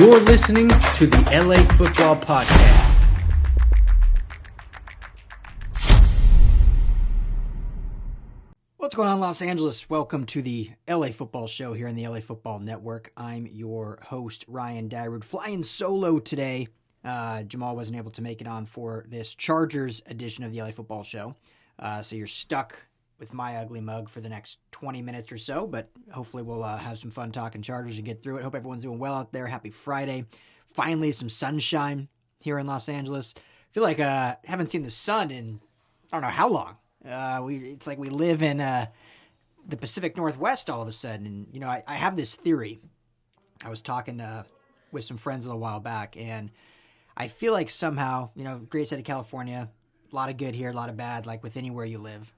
You're listening to the LA Football Podcast. What's going on, Los Angeles? Welcome to the LA Football Show here in the LA Football Network. I'm your host, Ryan Dyrud, flying solo today. Jamal wasn't able to make it on for this Chargers edition of the LA Football Show. So you're stuck with my ugly mug for the next 20 minutes or so, but hopefully we'll have some fun talking Chargers and get through it. Hope everyone's doing well out there. Happy Friday. Finally, some sunshine here in Los Angeles. I feel like I haven't seen the sun in I don't know how long. It's like we live in the Pacific Northwest all of a sudden. And, you know, I have this theory. I was talking with some friends a little while back, and I feel like somehow, you know, great state of California, a lot of good here, a lot of bad, like with anywhere you live.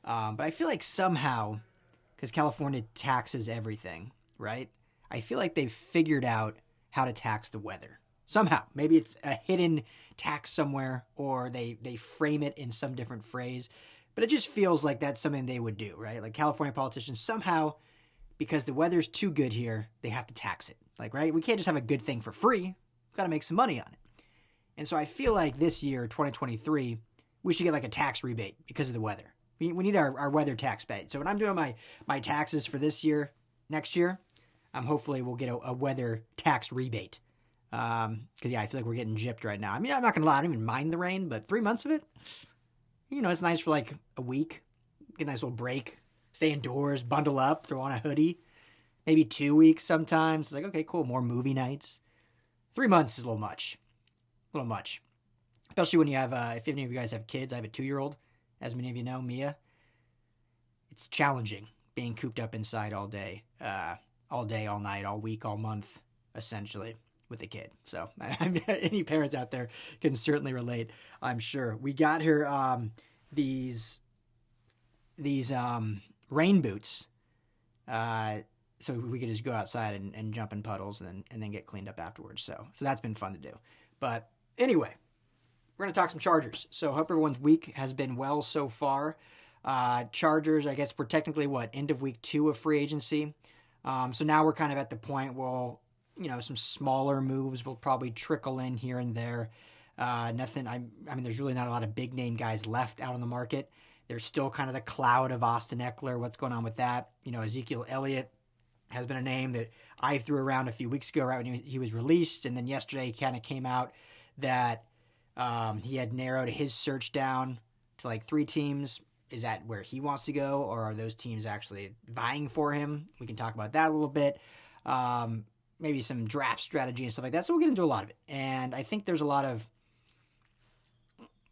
But I feel like somehow, because California taxes everything, right? I feel like they've figured out how to tax the weather. Somehow. Maybe it's a hidden tax somewhere, or they frame it in some different phrase. But it just feels like that's something they would do, right? Like California politicians somehow, because the weather's too good here, they have to tax it. Like, right? We can't just have a good thing for free. We've got to make some money on it. And so I feel like this year, 2023, we should get like a tax rebate because of the weather. We need our weather tax paid. So when I'm doing my taxes for this year, next year, hopefully we'll get a weather tax rebate. Because, yeah, I feel like we're getting gypped right now. I mean, I'm not going to lie, I don't even mind the rain, but 3 months of it, you know, it's nice for like a week. Get a nice little break. Stay indoors, bundle up, throw on a hoodie. Maybe 2 weeks sometimes. It's like, okay, cool, more movie nights. 3 months is a little much. A little much. Especially when you have, if any of you guys have kids, I have a 2-year-old. As many of you know, Mia, it's challenging being cooped up inside all day, all night, all week, all month, essentially, with a kid. So any parents out there can certainly relate, I'm sure. We got her these rain boots, so we could just go outside and jump in puddles and then get cleaned up afterwards. So that's been fun to do. But anyway, we're going to talk some Chargers. So hope everyone's week has been well so far. Chargers, I guess we're technically, end of week 2 of free agency. So now we're kind of at the point where, you know, some smaller moves will probably trickle in here and there. Nothing, I mean, there's really not a lot of big name guys left out on the market. There's still kind of the cloud of Austin Ekeler. What's going on with that? You know, Ezekiel Elliott has been a name that I threw around a few weeks ago, right when he was released. And then yesterday he kind of came out that he had narrowed his search down to like 3 teams. Is that where he wants to go, or are those teams actually vying for him? We can talk about that a little bit. Maybe some draft strategy and stuff like that. So we'll get into a lot of it. And I think there's a lot of,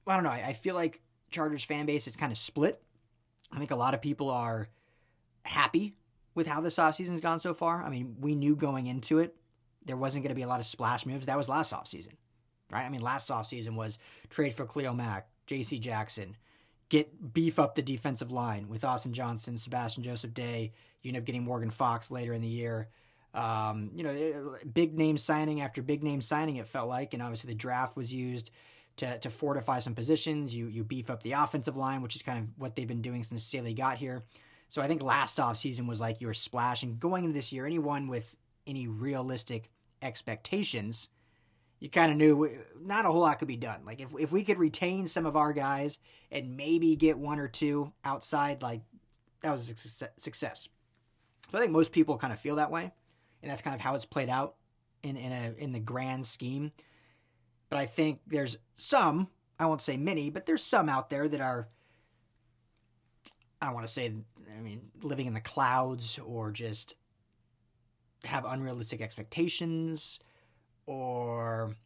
I don't know, I feel like Chargers fan base is kind of split. I think a lot of people are happy with how this offseason's gone so far. I mean, we knew going into it there wasn't going to be a lot of splash moves. That was last offseason, right? I mean, last offseason was trade for Khalil Mack, J.C. Jackson, beef up the defensive line with Austin Johnson, Sebastian Joseph Day. You end up getting Morgan Fox later in the year. You know, big name signing after big name signing, it felt like. And obviously the draft was used to fortify some positions. You beef up the offensive line, which is kind of what they've been doing since Staley got here. So I think last offseason was like your splash. And going into this year, anyone with any realistic expectations, you kind of knew not a whole lot could be done. Like if we could retain some of our guys and maybe get 1 or 2 outside, like that was a success. So I think most people kind of feel that way, and that's kind of how it's played out in the grand scheme. But I think there's some, I won't say many, but there's some out there that are, I don't want to say, I mean, living in the clouds or just have unrealistic expectations, or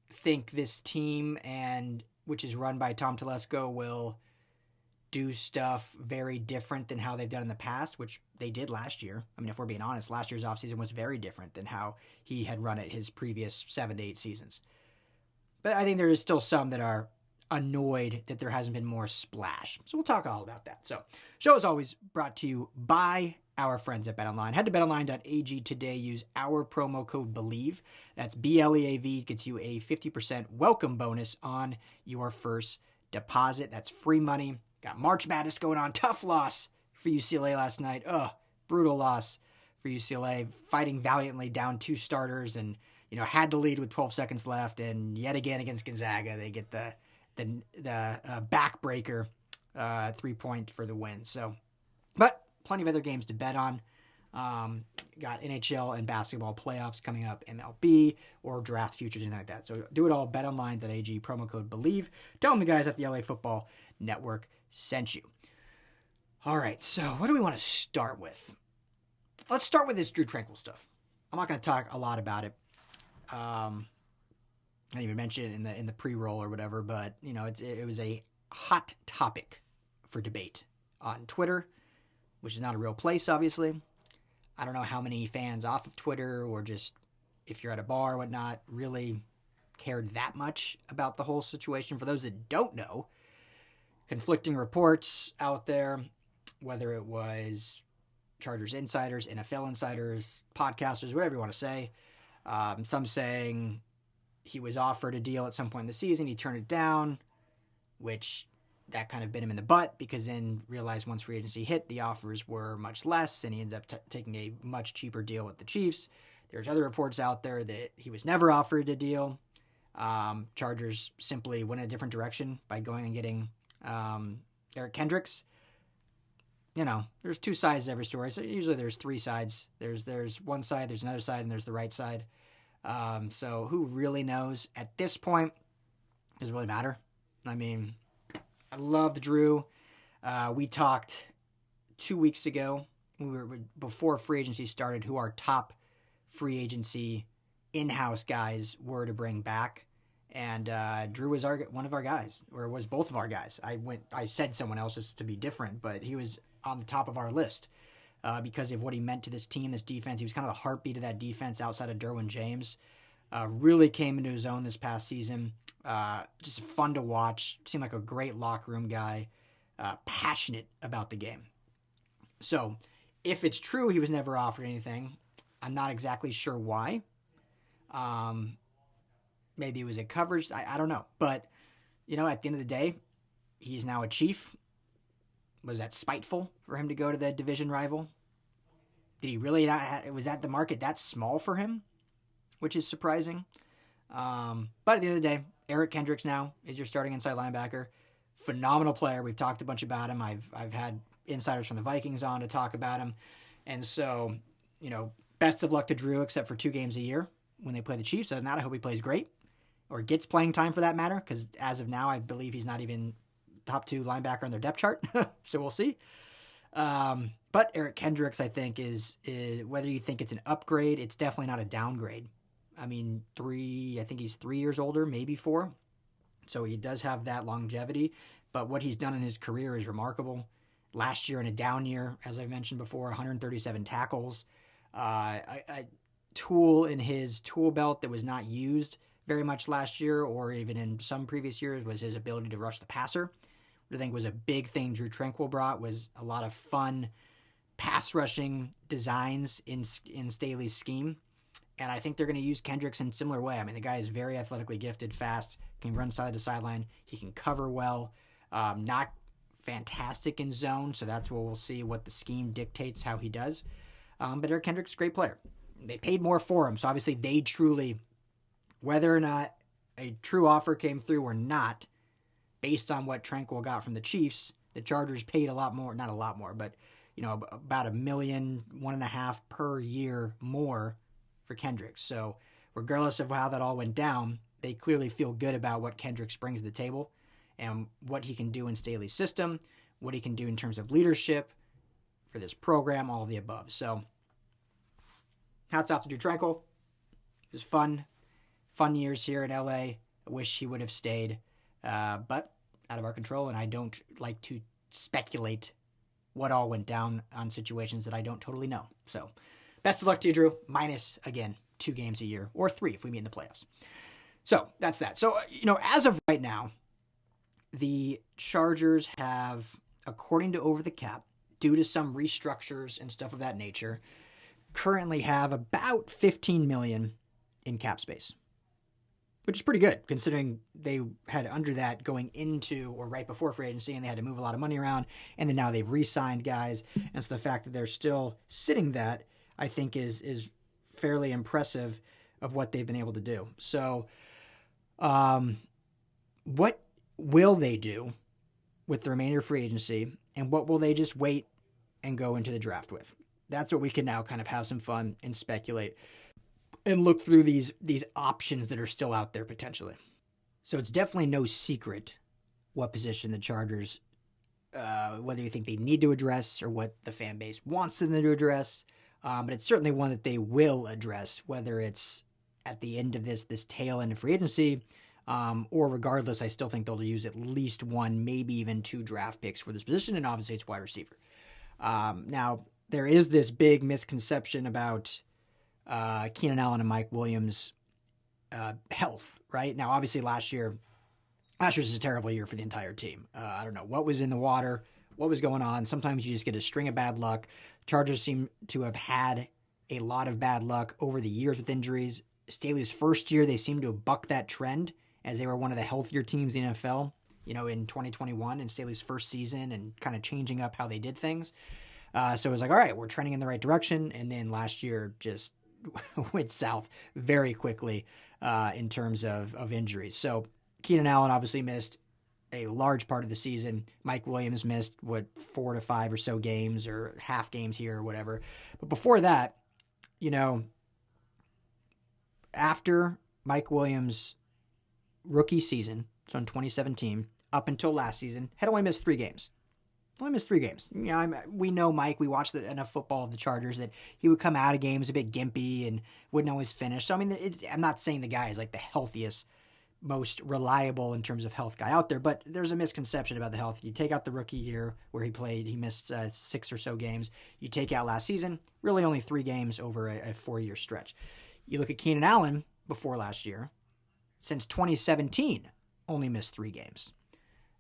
think this team, and which is run by Tom Telesco, will do stuff very different than how they've done in the past, which they did last year. I mean, if we're being honest, last year's offseason was very different than how he had run it his previous 7 to 8 seasons. But I think there is still some that are annoyed that there hasn't been more splash. So we'll talk all about that. So, show is always brought to you by our friends at BetOnline. Head to betonline.ag today. Use our promo code BELIEVE. That's BLEAV. Gets you a 50% welcome bonus on your first deposit. That's free money. Got March Madness going on. Tough loss for UCLA last night. Brutal loss for UCLA, fighting valiantly down 2 starters and, had the lead with 12 seconds left. And yet again against Gonzaga, they get the backbreaker 3-point for the win. So, but plenty of other games to bet on. Got NHL and basketball playoffs coming up, MLB or draft futures and like that. So do it all, betonline.ag, promo code BELIEVE. Tell them the guys at the LA Football Network sent you. All right, so what do we want to start with? Let's start with this Drue Tranquill stuff. I'm not going to talk a lot about it. I didn't even mention it in the pre-roll or whatever, but it was a hot topic for debate on Twitter, which is not a real place, obviously. I don't know how many fans off of Twitter or just if you're at a bar or whatnot really cared that much about the whole situation. For those that don't know, conflicting reports out there, whether it was Chargers insiders, NFL insiders, podcasters, whatever you want to say. Some saying he was offered a deal at some point in the season. He turned it down, which that kind of bit him in the butt because then realized once free agency hit, the offers were much less, and he ended up taking a much cheaper deal with the Chiefs. There's other reports out there that he was never offered a deal. Chargers simply went in a different direction by going and getting Eric Kendricks. There's 2 sides to every story. So usually there's 3 sides. There's one side, there's another side, and there's the right side. So who really knows at this point? Does it really matter? I mean, I loved Drue. We talked 2 weeks ago, before free agency started, who our top free agency in-house guys were to bring back. And Drue was one of our guys, or was both of our guys. I said someone else's to be different, but he was on the top of our list because of what he meant to this team, this defense. He was kind of the heartbeat of that defense outside of Derwin James. Really came into his own this past season. Just fun to watch. Seemed like a great locker room guy. Passionate about the game. So if it's true he was never offered anything, I'm not exactly sure why. Maybe it was a coverage. I don't know. But, at the end of the day, he's now a Chief. Was that spiteful for him to go to the division rival? Did he really not? Was that the market that small for him? Which is surprising. But at the end of the day, Eric Kendricks now is your starting inside linebacker. Phenomenal player. We've talked a bunch about him. I've had insiders from the Vikings on to talk about him. And so, best of luck to Drue, except for 2 games a year when they play the Chiefs. Other than that, I hope he plays great. Or gets playing time for that matter, because as of now, I believe he's not even top 2 linebacker on their depth chart. So we'll see. But Eric Kendricks, I think, is whether you think it's an upgrade, it's definitely not a downgrade. I mean, I think he's 3 years older, maybe 4. So he does have that longevity. But what he's done in his career is remarkable. Last year in a down year, as I mentioned before, 137 tackles. A tool in his tool belt that was not used very much last year or even in some previous years was his ability to rush the passer. What I think was a big thing Drue Tranquill brought was a lot of fun pass rushing designs in Staley's scheme. And I think they're going to use Kendricks in a similar way. I mean, the guy is very athletically gifted, fast, can run side to sideline. He can cover well, not fantastic in zone. So that's where we'll see what the scheme dictates how he does. But Eric Kendricks is a great player. They paid more for him. So obviously they truly, whether or not a true offer came through or not, based on what Tranquill got from the Chiefs, the Chargers paid a lot more, not a lot more, but about $1 million, $1.5 million per year more for Kendricks. So regardless of how that all went down, they clearly feel good about what Kendricks brings to the table and what he can do in Staley's system, what he can do in terms of leadership for this program, all of the above. So hats off to Drue Tranquill. It was fun years here in LA. I wish he would have stayed, but out of our control, and I don't like to speculate what all went down on situations that I don't totally know. So best of luck to you, Drue, minus, again, 2 games a year, or 3 if we meet in the playoffs. So that's that. So, as of right now, the Chargers have, according to Over the Cap, due to some restructures and stuff of that nature, currently have about $15 million in cap space, which is pretty good considering they had under that going into or right before free agency, and they had to move a lot of money around, and then now they've re-signed guys. And so the fact that they're still sitting that, I think is fairly impressive of what they've been able to do. So, what will they do with the remainder of free agency, and what will they just wait and go into the draft with? That's what we can now kind of have some fun and speculate and look through these options that are still out there potentially. So it's definitely no secret what position the Chargers, whether you think they need to address or what the fan base wants them to address, but it's certainly one that they will address, whether it's at the end of this tail end of free agency, or regardless, I still think they'll use at least one, maybe even two draft picks for this position, and obviously it's wide receiver. Now, there is this big misconception about Keenan Allen and Mike Williams' health, right? Now, obviously last year was a terrible year for the entire team. I don't know what was in the water, what was going on. Sometimes you just get a string of bad luck. Chargers seem to have had a lot of bad luck over the years with injuries. Staley's first year, they seemed to have bucked that trend as they were one of the healthier teams in the NFL, in 2021 in Staley's first season and kind of changing up how they did things. So it was like, all right, we're trending in the right direction. And then last year just went south very quickly in terms of injuries. So Keenan Allen obviously missed a large part of the season. Mike Williams missed, 4 to 5 or so games or half games here or whatever. But before that, after Mike Williams' rookie season, so in 2017, up until last season, had only missed 3 games. We know Mike. We watched enough football of the Chargers that he would come out of games a bit gimpy and wouldn't always finish. So, I'm not saying the guy is like the healthiest, most reliable in terms of health guy out there, but there's a misconception about the health. You take out the rookie year where he missed 6 or so games. You take out last season, really only 3 games over a 4-year stretch. You look at Keenan Allen before last year, since 2017, only missed 3 games.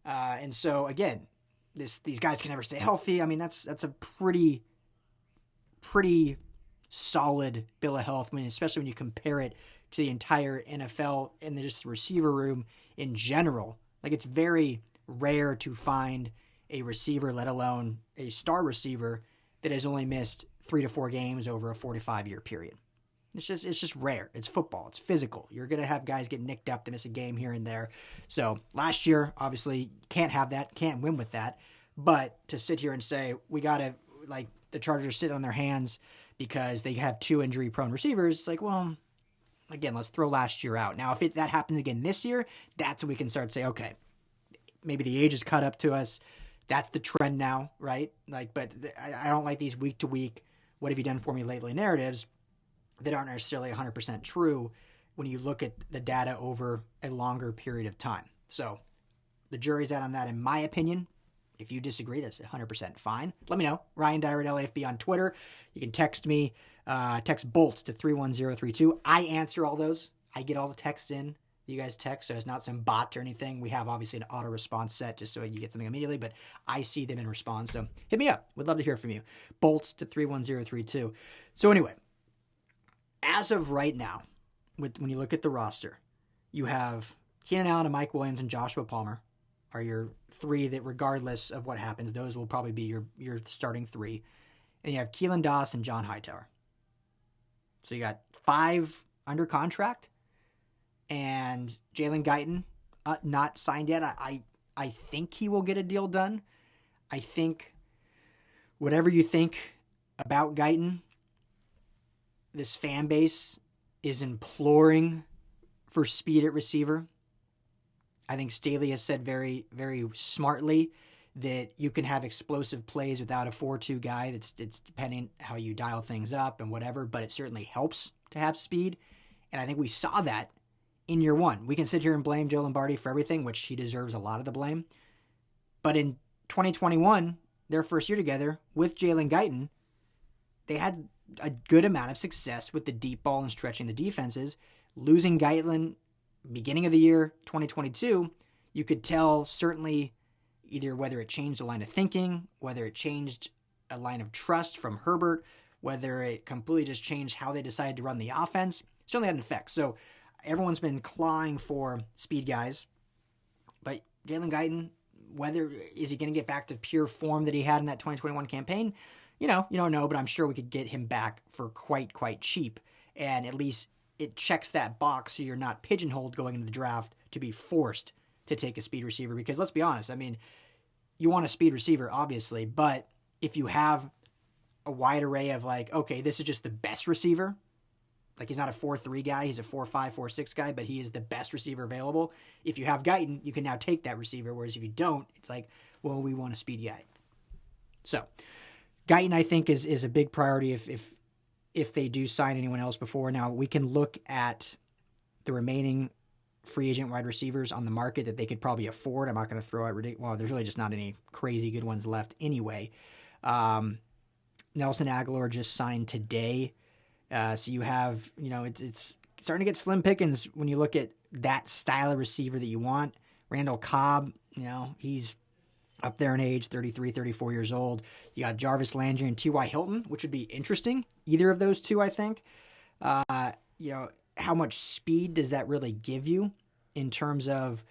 And so, again, these guys can never stay healthy. That's a pretty solid bill of health, especially when you compare it to the entire NFL and just the receiver room in general. Like, it's very rare to find a receiver, let alone a star receiver, that has only missed 3 to 4 games over a 4 to 5 year period. It's just rare. It's football. It's physical. You're going to have guys get nicked up to miss a game here and there. So last year, obviously, can't have that, can't win with that. But to sit here and say, we got to, the Chargers sit on their hands because they have 2 injury-prone receivers, it's like, well, again, let's throw last year out. Now, if that happens again this year, that's when we can start to say, okay, maybe the age is caught up to us. That's the trend now, right? But I don't like these week-to-week, what have you done for me lately narratives that aren't necessarily 100% true when you look at the data over a longer period of time. So the jury's out on that, in my opinion. If you disagree, that's 100% fine. Let me know. Ryan Dyer at LAFB on Twitter. You can text me. Text BOLTS to 31032. I answer all those. I get all the texts in. You guys text, so it's not some bot or anything. We have obviously an auto response set just so you get something immediately, but I see them and respond. So hit me up. Would love to hear from you. BOLTS to 31032. So anyway, as of right now, when you look at the roster, you have Keenan Allen and Mike Williams and Joshua Palmer are your 3 that, regardless of what happens, those will probably be your starting 3. And you have Keelan Doss and John Hightower. So you got 5 under contract, and Jalen Guyton not signed yet. I think he will get a deal done. I think whatever you think about Guyton, this fan base is imploring for speed at receiver. I think Staley has said very, very smartly that you can have explosive plays without a 4-2 guy. It's depending how you dial things up and whatever, but it certainly helps to have speed. And I think we saw that in year 1. We can sit here and blame Joe Lombardi for everything, which he deserves a lot of the blame. But in 2021, their first year together with Jalen Guyton, they had a good amount of success with the deep ball and stretching the defenses. Losing Guyton beginning of the year 2022, you could tell certainly either whether it changed a line of thinking, whether it changed a line of trust from Herbert, whether it completely just changed how they decided to run the offense. Certainly had an effect. So everyone's been clawing for speed guys, but Jalen Guyton, whether is he going to get back to pure form that he had in that 2021 campaign? you don't know, but I'm sure we could get him back for quite cheap. And at least it checks that box so you're not pigeonholed going into the draft to be forced to take a speed receiver. Because let's be honest, I mean, you want a speed receiver, obviously, but if you have a wide array of like, okay, this is just the best receiver, like he's not a 4-3 guy, he's a 4-5, 4-6 guy, but he is the best receiver available. If you have Guyton, you can now take that receiver, whereas if you don't, it's like, well, we want a speed guy. So Guyton, I think, is a big priority if they do sign anyone else before. Now, we can look at the remaining free agent wide receivers on the market that they could probably afford. I'm not going to throw out ridiculous. Well, there's really just not any crazy good ones left anyway. Nelson Aguilar just signed today. So you have, it's starting to get slim pickings when you look at that style of receiver that you want. Randall Cobb, he's up there in age, 33, 34 years old. You got Jarvis Landry and T.Y. Hilton, which would be interesting. Either of those two, I think. How much speed does that really give you in terms of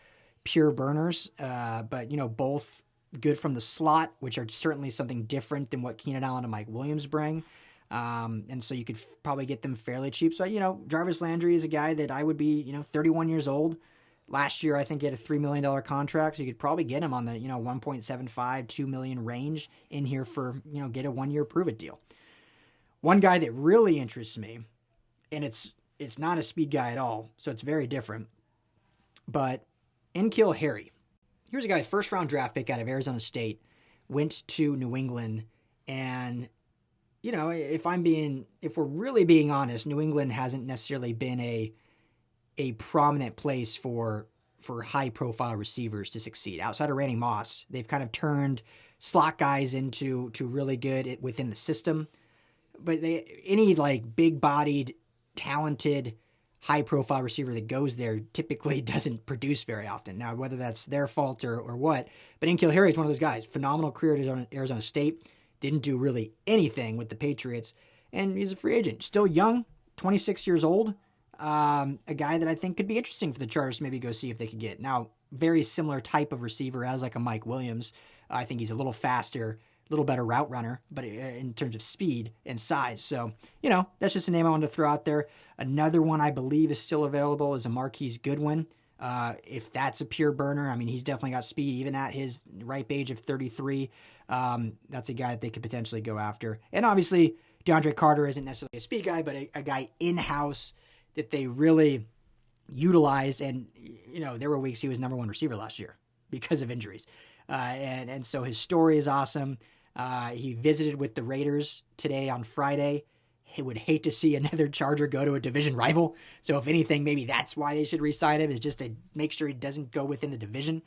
pure burners? But both good from the slot, which are certainly something different than what Keenan Allen and Mike Williams bring. And so you could probably get them fairly cheap. So, Jarvis Landry is a guy that I would be, 31 years old. Last year, I think he had a $3 million contract. So you could probably get him on the, 1.75, $2 million range in here for, get a 1-year prove-it deal. One guy that really interests me, and it's not a speed guy at all, so it's very different, but N'Keal Harry. Here's a guy, first-round draft pick out of Arizona State, went to New England, and if we're really being honest, New England hasn't necessarily been a prominent place for high profile receivers to succeed. Outside of Randy Moss, they've kind of turned slot guys into really good within the system. But any like big bodied, talented, high profile receiver that goes there typically doesn't produce very often. Now, whether that's their fault or what, but N'Keal Harry is one of those guys. Phenomenal career at Arizona State. Didn't do really anything with the Patriots, and he's a free agent. Still young, 26 years old. A guy that I think could be interesting for the Chargers to maybe go see if they could get. Now, very similar type of receiver as like a Mike Williams. I think he's a little faster, a little better route runner, but in terms of speed and size. So, that's just a name I wanted to throw out there. Another one I believe is still available is a Marquise Goodwin. If that's a pure burner, I mean, he's definitely got speed even at his ripe age of 33. That's a guy that they could potentially go after. And obviously, DeAndre Carter isn't necessarily a speed guy, but a guy in-house that they really utilized. And, there were weeks he was number one receiver last year because of injuries. And so his story is awesome. He visited with the Raiders today on Friday. He would hate to see another Charger go to a division rival. So if anything, maybe that's why they should re-sign him, is just to make sure he doesn't go within the division.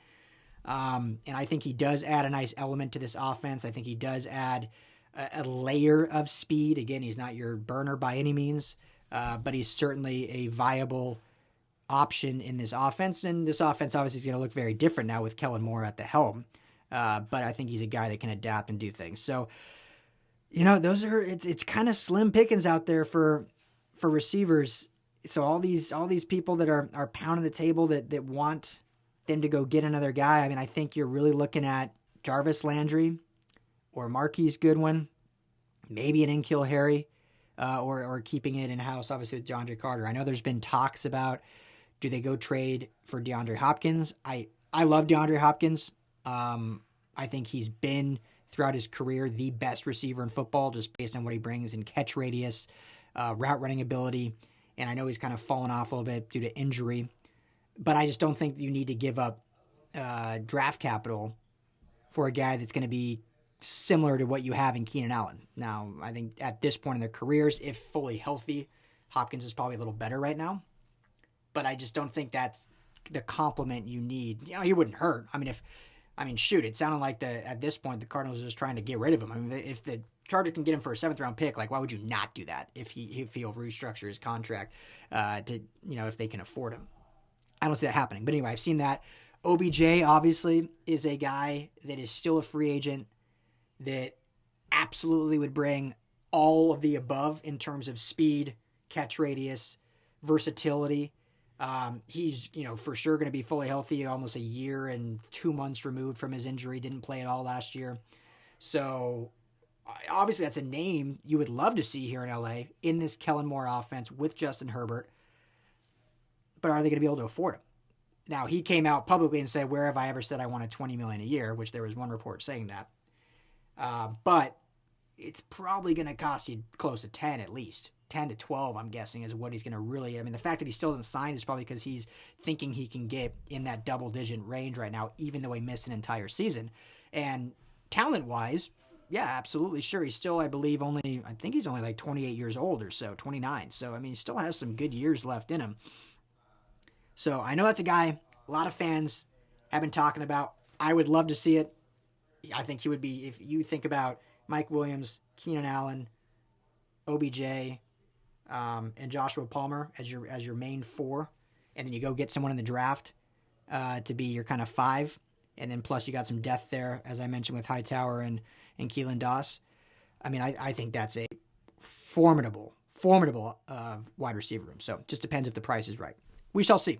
And I think he does add a nice element to this offense. I think he does add a layer of speed. Again, he's not your burner by any means, but he's certainly a viable option in this offense. And this offense obviously is going to look very different now with Kellen Moore at the helm. But I think he's a guy that can adapt and do things. So, it's kind of slim pickings out there for receivers. So all these people that are pounding the table that want them to go get another guy. I mean, I think you're really looking at Jarvis Landry or Marquise Goodwin, maybe an N'Keal Harry, or keeping it in-house, obviously, with DeAndre Carter. I know there's been talks about, do they go trade for DeAndre Hopkins? I love DeAndre Hopkins. I think he's been, throughout his career, the best receiver in football, just based on what he brings in catch radius, route running ability. And I know he's kind of fallen off a little bit due to injury. But I just don't think you need to give up draft capital for a guy that's going to be similar to what you have in Keenan Allen. Now, I think at this point in their careers, if fully healthy, Hopkins is probably a little better right now. But I just don't think that's the compliment you need. He wouldn't hurt. Shoot, it sounded like at this point the Cardinals are just trying to get rid of him. I mean, if the Chargers can get him for a 7th-round pick, like, why would you not do that if he'll restructure his contract if they can afford him? I don't see that happening. But anyway, I've seen that. OBJ, obviously, is a guy that is still a free agent that absolutely would bring all of the above in terms of speed, catch radius, versatility. He's, for sure going to be fully healthy, almost a year and 2 months removed from his injury. Didn't play at all last year. So obviously that's a name you would love to see here in LA in this Kellen Moore offense with Justin Herbert. But are they going to be able to afford him? Now, he came out publicly and said, where have I ever said I wanted $20 million a year, which there was one report saying that. But it's probably going to cost you close to 10 at least. 10 to 12, I'm guessing, is what he's going to really... I mean, the fact that he still hasn't signed is probably because he's thinking he can get in that double-digit range right now, even though he missed an entire season. And talent-wise, yeah, absolutely, sure. He's still, I believe, I think he's only like 28 years old or so, 29. So, I mean, he still has some good years left in him. So, I know that's a guy a lot of fans have been talking about. I would love to see it. I think he would be, if you think about Mike Williams, Keenan Allen, OBJ, and Joshua Palmer as your main four, and then you go get someone in the draft to be your kind of five, and then plus you got some depth there, as I mentioned, with Hightower and Keelan Doss. I mean, I think that's a formidable wide receiver room. So it just depends if the price is right. We shall see.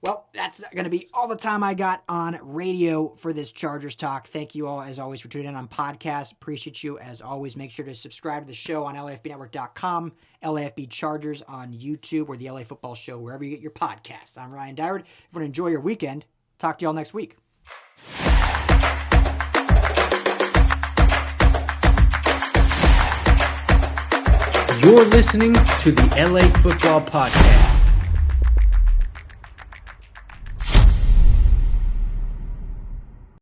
Well, that's going to be all the time I got on radio for this Chargers talk. Thank you all, as always, for tuning in on podcast. Appreciate you, as always. Make sure to subscribe to the show on LAFBnetwork.com, LAFB Chargers on YouTube, or the LA Football Show, wherever you get your podcasts. I'm Ryan Dyward. If you want to enjoy your weekend, talk to you all next week. You're listening to the LA Football Podcast.